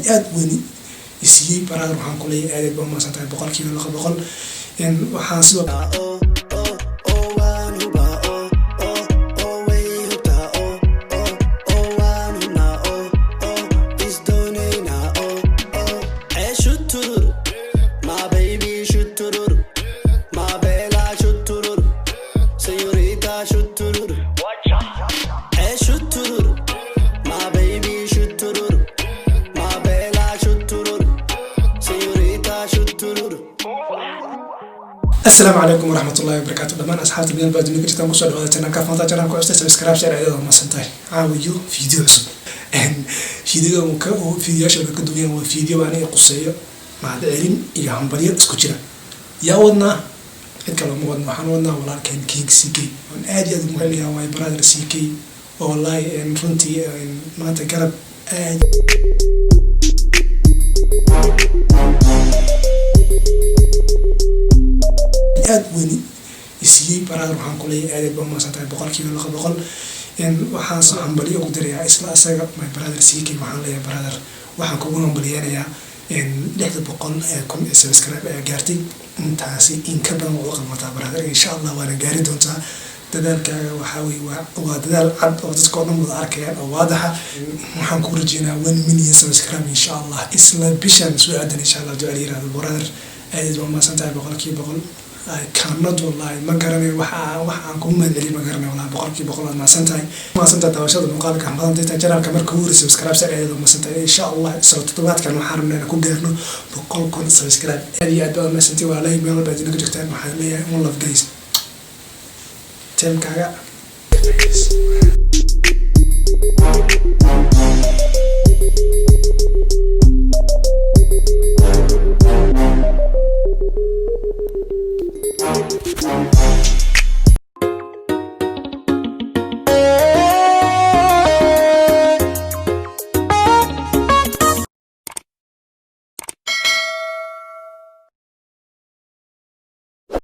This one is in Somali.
aad weyni isiyey brother waxaan ku leeyahay aad baa maasantahay boqolkiiba 200 waxaan sidoo السلام عليكم ورحمة الله وبركاته. دمان أصحاب تبين بعد ما كنت تنقص على وقتنا كفنطة جرام كويس سبسكرايب شير أيضا ما سنتاي عاويو فيديو سب فيديو مكو فيديو شبكة الدنيا وفيديو أنا قصية مع العلم يا هم بريء سكوتشنا يا ودنا الكلام ودنا حنودنا والله كان كيك سيكي ونأدي هذا المغني هو برادر سيكي والله إن فنتي ما تقرب aad weyni isiyey brother waxaan ku leeyahay aad baa maasantahay boqolkiiba 200 waxaan soo hambaliyo ugu dirayaa isla asaga my brother siikay waxaan leeyahay brother waxaan kugu hambaliyanayaa 600,000 subscribe ayaa gaartay intaasi in ka badan oo qalmata brother insha Allah waana gaari doontaa dadaalkaaga waxa weey waa dadaal cad oo dadka oo dhan wada arkayaan oo waadaxa waxaan ku rajeynayaa 1 million subscribe insha Allah isla bishan soo aadan insha Allah ducaleeyay brother aad baa maasantahay boqolkiiba 100 I cannot والله ما قرني وح كم من اللي ما قرني والله بقولك بقول ما سنتي تواشد المقال كان بدن تجرب كمر كوري سبسكرايب سعيد وما سنتي إن شاء الله صوت طبعات كانوا حارمنا نكون قرنو بقول كون سبسكرايب هذه أدوار ما سنتي ولا هي ميل بعدين نقدر محلية والله جايز تم كذا